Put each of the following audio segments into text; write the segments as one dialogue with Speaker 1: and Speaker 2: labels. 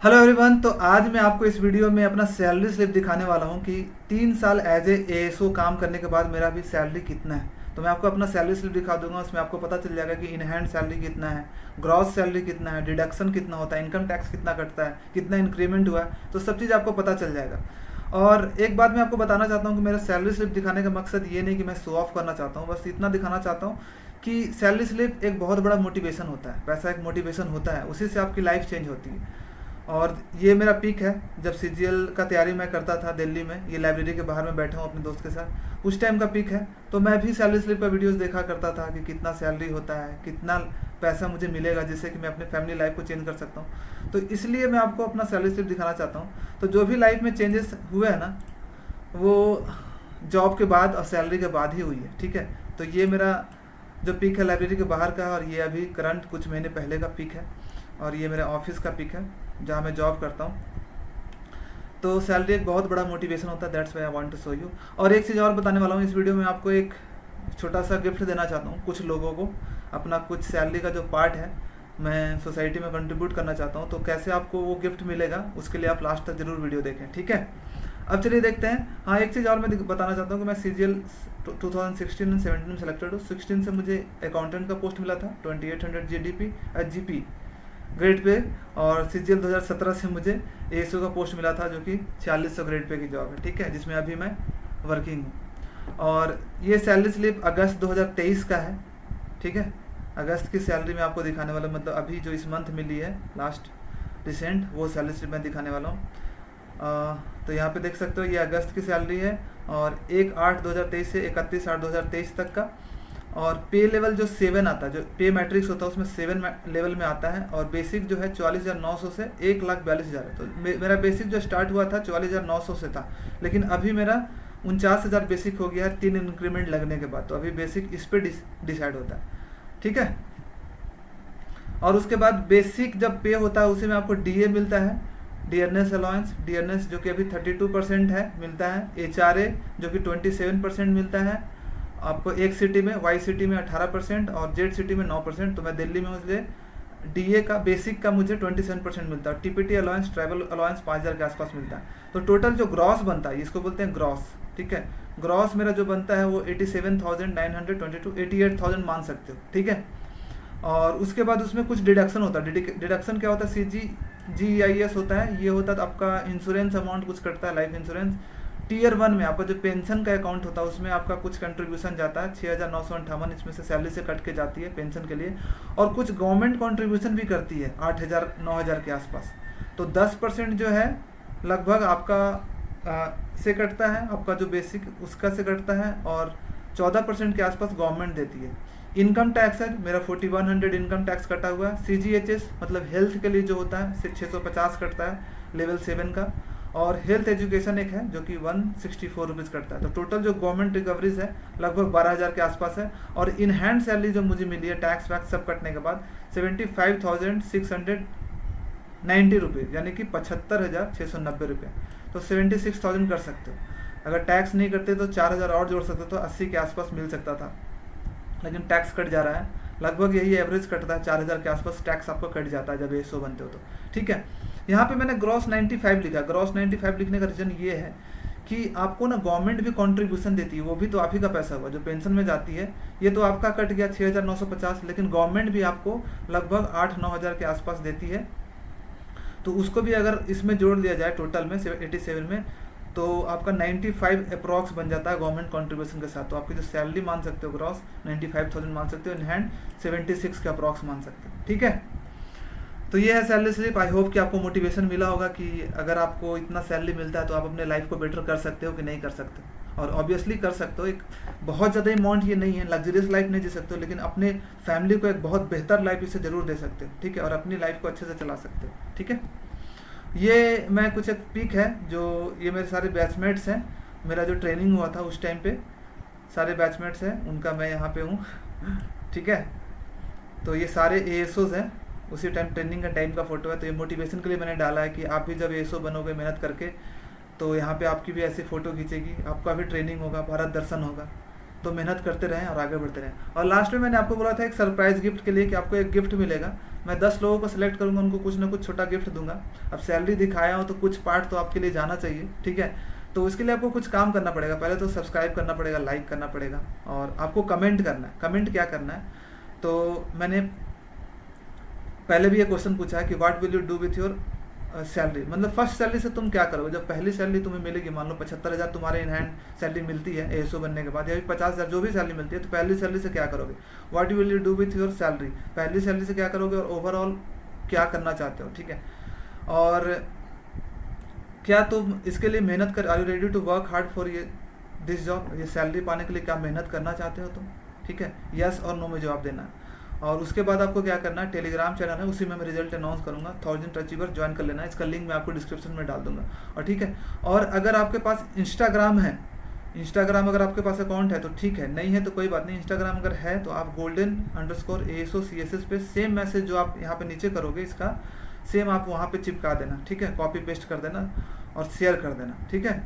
Speaker 1: Hello everyone. तो आज मैं आपको इस वीडियो में अपना सैलरी स्लिप दिखाने वाला हूं कि 3 साल एज ए एएसओ काम करने के बाद मेरा भी सैलरी कितना है। तो मैं आपको अपना सैलरी स्लिप दिखा दूंगा, उसमें आपको पता चल जाएगा कि इन हैंड सैलरी कितना है, ग्रॉस सैलरी कितना है, डिडक्शन कितना होता है, इनकम टैक्स कितना कटता है, कितना इंक्रीमेंट हुआ है, तो सब चीज़ आपको पता चल जाएगा। और एक बात मैं आपको बताना चाहता हूँ कि मेरा सैलरी स्लिप दिखाने का मकसद ये नहीं कि मैं शो ऑफ करना चाहता हूँ, बस इतना दिखाना चाहता हूँ कि सैलरी स्लिप एक बहुत बड़ा मोटिवेशन होता है, पैसा एक मोटिवेशन होता है, उसी से आपकी लाइफ चेंज होती है। और ये मेरा पीक है जब सीजीएल का तैयारी मैं करता था दिल्ली में, ये लाइब्रेरी के बाहर में बैठा हूँ अपने दोस्त के साथ, उस टाइम का पीक है। तो मैं भी सैलरी स्लिप का वीडियोस देखा करता था कि कितना सैलरी होता है, कितना पैसा मुझे मिलेगा जिससे कि मैं अपनी फैमिली लाइफ को चेंज कर सकता हूँ। तो इसलिए मैं आपको अपना सैलरी स्लिप दिखाना चाहता हूँ। तो जो भी लाइफ में चेंजेस हुए हैं ना, वो जॉब के बाद और सैलरी के बाद ही हुई है। ठीक है, तो ये मेरा जो पीक है लाइब्रेरी के बाहर का है, और ये अभी करंट कुछ महीने पहले का पीक है, और ये मेरा ऑफिस का पिक है जहाँ मैं जॉब करता हूँ। तो सैलरी एक बहुत बड़ा मोटिवेशन होता है, that's why I want to show you. और एक चीज़ और बताने वाला हूँ इस वीडियो में, आपको एक छोटा सा गिफ्ट देना चाहता हूँ कुछ लोगों को। अपना कुछ सैलरी का जो पार्ट है मैं सोसाइटी में कंट्रीब्यूट करना चाहता हूँ। तो कैसे आपको वो गिफ्ट मिलेगा उसके लिए आप लास्ट तक जरूर वीडियो देखें, ठीक है। अब चलिए देखते हैं। हाँ, एक चीज़ और मैं बताना चाहता हूँ कि मैं सीजीएल 2016 एंड 17 में सेलेक्टेड हूँ। 16 से मुझे अकाउंटेंट का पोस्ट मिला था 2800 जीपी ग्रेड पे, और सीजीएल 2017 से मुझे एएसओ का पोस्ट मिला था जो कि 4600 ग्रेड पे की जॉब है, ठीक है, जिसमें अभी मैं वर्किंग हूँ। और ये सैलरी स्लिप अगस्त 2023 का है, ठीक है। अगस्त की सैलरी मैं आपको दिखाने वाला हूँ, मतलब अभी जो इस मंथ मिली है लास्ट रिसेंट, वो सैलरी स्लिप मैं दिखाने वाला हूँ। तो यहाँ पे देख सकते हो ये अगस्त की सैलरी है, और 1/8/2023 से 31/8/2023 तक का। और पे लेवल जो 7 आता है, जो पे मैट्रिक्स होता है उसमें 7 लेवल में आता है। और बेसिक जो है 44,900 से 1,42,000 है। तो मेरा बेसिक जो स्टार्ट हुआ था 44,900 से था, लेकिन अभी मेरा 49,000 बेसिक हो गया है 3 इंक्रीमेंट लगने के बाद। तो अभी बेसिक इस पर डिसाइड होता है, ठीक है। और उसके बाद बेसिक जब पे होता है उसी में आपको डीए मिलता है, डीएनएस अलाउंस, डीएनएस जो कि अभी 32% है मिलता है, एचआरए जो कि 27% मिलता है आपको एक सिटी में, वाई सिटी में 18% और जेड सिटी में 9%। तो मैं दिल्ली में हूँ इसलिए डीए का बेसिक का मुझे 27% मिलता है। टीपीटी अलाउंस, ट्रैवल अलाउंस 5,000 के आसपास मिलता है। तो टोटल जो ग्रॉस बनता है, इसको बोलते हैं ग्रॉस, ठीक है। ग्रॉस मेरा जो बनता है वो 87,922, 88,000 मान सकते हो, ठीक है। और उसके बाद उसमें कुछ डिडक्शन होता है। डिडक्शन क्या होता है? GIS होता है, ये होता है आपका इंश्योरेंस अमाउंट कुछ कटता है, लाइफ इंश्योरेंस। टीयर 1 में आपका जो पेंशन का अकाउंट होता है उसमें आपका कुछ कंट्रीब्यूशन जाता है 6,958, इसमें से सैलरी से कट के जाती है पेंशन के लिए। और कुछ गवर्नमेंट कंट्रीब्यूशन भी करती है 8,000 9,000 के आसपास। तो 10% जो है लगभग आपका से कटता है, आपका जो बेसिक उसका से कटता है, और 14% के आसपास गवर्नमेंट देती है। इनकम टैक्स है मेरा 4100 इनकम टैक्स कटा हुआ है। CGHS मतलब हेल्थ के लिए जो होता है 650 कटता है लेवल 7 का। और हेल्थ एजुकेशन एक है जो कि 164 रुपीज़ कटता है। तो टोटल जो गवर्नमेंट रिकवरीज है लगभग 12,000 के आसपास है। और इन हैंड सैलरी जो मुझे मिली है टैक्स वैक्स सब कटने के बाद 75,690 रुपीज़, यानी कि 75,690 रुपये। तो 76,000 कर सकते हो। अगर टैक्स नहीं करते तो 4,000 और जोड़ सकते, तो 80 के आसपास मिल सकता था, लेकिन टैक्स कट जा रहा है। लगभग यही एवरेज कटता है, 4,000 के आसपास टैक्स आपको कट जाता है जब एसओ बनते हो तो, ठीक है। यहाँ पे मैंने ग्रॉस 95 लिखा। ग्रॉस 95 लिखने का रीजन ये है कि आपको ना गवर्नमेंट भी कंट्रीब्यूशन देती है, वो भी तो आप ही का पैसा हुआ जो पेंशन में जाती है। ये तो आपका कट गया 6,950, लेकिन गवर्नमेंट भी आपको लगभग 8-9 हज़ार के आसपास देती है। तो उसको भी अगर इसमें जोड़ दिया जाए टोटल में 87 में, तो आपका 95 अप्रॉक्स बन जाता है गवर्नमेंट कंट्रीब्यूशन के साथ। तो आपकी जो सैलरी मान सकते हो ग्रॉस 95,000 मान सकते हो, इन हैंड 76 के अप्रॉक्स मान सकते हो, ठीक है। तो ये है सैलरी स्लिप। आई होप कि आपको मोटिवेशन मिला होगा कि अगर आपको इतना सैलरी मिलता है तो आप अपने लाइफ को बेटर कर सकते हो कि नहीं कर सकते। और ऑब्वियसली कर सकते हो। एक बहुत ज़्यादा अमाउंट ये नहीं है, लग्जरियस लाइफ नहीं जी सकते हो, लेकिन अपने फैमिली को एक बहुत बेहतर लाइफ इसे ज़रूर दे सकते हो, ठीक है। और अपनी लाइफ को अच्छे से चला सकते हो, ठीक है। ये मैं कुछ एक पिक है जो ये मेरे सारे बैचमेट्स हैं, मेरा जो ट्रेनिंग हुआ था उस टाइम पे सारे बैचमेट्स हैं उनका, मैं यहाँ पे हूँ ठीक है। तो ये सारे एएसओज हैं, उसी टाइम ट्रेनिंग का टाइम का फ़ोटो है। तो ये मोटिवेशन के लिए मैंने डाला है कि आप भी जब एएसओ बनोगे मेहनत करके, तो यहाँ पे आपकी भी ऐसी फ़ोटो खींचेगी, आपका भी ट्रेनिंग होगा, भारत दर्शन होगा। तो मेहनत करते रहें और आगे बढ़ते रहें। और लास्ट में मैंने आपको बोला था एक सरप्राइज़ गिफ्ट के लिए कि आपको एक गिफ्ट मिलेगा। मैं 10 लोगों को सिलेक्ट करूँगा, उनको कुछ ना कुछ छोटा गिफ्ट दूंगा। अब सैलरी दिखाया हूँ तो कुछ पार्ट तो आपके लिए जाना चाहिए, ठीक है। तो उसके लिए आपको कुछ काम करना पड़ेगा। पहले तो सब्सक्राइब करना पड़ेगा, लाइक करना पड़ेगा, और आपको कमेंट करना है। कमेंट क्या करना है, तो मैंने पहले भी ये क्वेश्चन पूछा है कि what will you do with your salary, मतलब फर्स्ट सैलरी से तुम क्या करोगे। जब पहली सैलरी तुम्हें मिलेगी, मान लो 75,000 तुम्हारे इन हैंड सैलरी मिलती है एएसओ बनने के बाद, या 50,000 जो भी सैलरी मिलती है, तो पहली सैलरी से क्या करोगे, what will you do with your salary, पहली सैलरी से क्या करोगे, और ओवरऑल क्या करना चाहते हो, ठीक है। और क्या तुम इसके लिए मेहनत कर, are you ready to work hard for this job, ये सैलरी पाने के लिए क्या मेहनत करना चाहते हो तुम, ठीक है। यस और नो में जवाब देना है। और उसके बाद आपको क्या करना है, टेलीग्राम चैनल है, उसी में मैं रिजल्ट अनाउंस करूंगा, 1000 अचीवर ज्वाइन कर लेना है। इसका लिंक मैं आपको डिस्क्रिप्शन में डाल दूंगा, और ठीक है। और अगर आपके पास इंस्टाग्राम है, इंस्टाग्राम अगर आपके पास अकाउंट है तो ठीक है, नहीं है तो कोई बात नहीं। इंस्टाग्राम अगर है तो आप golden_ASO_CSS पे सेम मैसेज जो आप यहाँ पे नीचे करोगे, इसका सेम आप वहाँ पे चिपका देना, ठीक है। कॉपी पेस्ट कर देना और शेयर कर देना, ठीक है।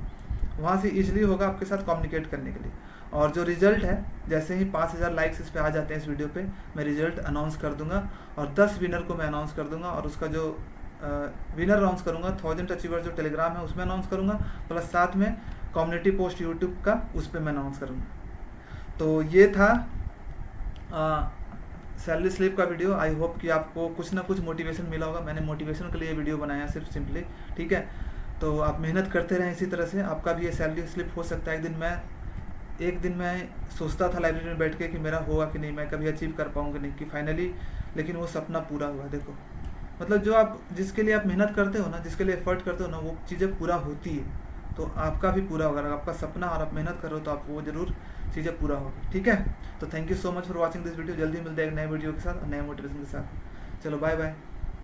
Speaker 1: वहाँ से ईजिली होगा आपके साथ कम्युनिकेट करने के लिए। और जो रिजल्ट है, जैसे ही 5000 लाइक्स इस पे आ जाते हैं इस वीडियो पे, मैं रिजल्ट अनाउंस कर दूंगा, और 10 विनर को मैं अनाउंस कर दूंगा, और उसका जो विनर अनाउंस करूंगा 1000 अचीवर जो टेलीग्राम है उसमें अनाउंस करूंगा, प्लस साथ में कम्युनिटी पोस्ट यूट्यूब का उस पर मैं अनाउंस करूंगा। तो ये था सैलरी स्लिप का वीडियो। आई होप कि आपको कुछ ना कुछ मोटिवेशन मिला होगा। मैंने मोटिवेशन के लिए वीडियो बनाया सिर्फ सिंपली, ठीक है। तो आप मेहनत करते रहें इसी तरह से, आपका भी ये सैलरी स्लिप हो सकता है एक दिन मैं सोचता था लाइब्रेरी में बैठ के कि मेरा होगा कि नहीं, मैं कभी अचीव कर पाऊंगा नहीं, कि फाइनली लेकिन वो सपना पूरा हुआ। देखो, मतलब जो आप जिसके लिए आप मेहनत करते हो ना, जिसके लिए एफर्ट करते हो ना, वो चीज़ें पूरा होती है, तो आपका भी पूरा होगा। अगर आपका सपना और आप मेहनत करो तो आपको वो जरूर चीज़ें पूरा होगी, ठीक है। तो thank you so much for watching this video. जल्दी मिलते हैं एक नए वीडियो के साथ और नए मोटिवेशन के साथ। चलो बाय बाय।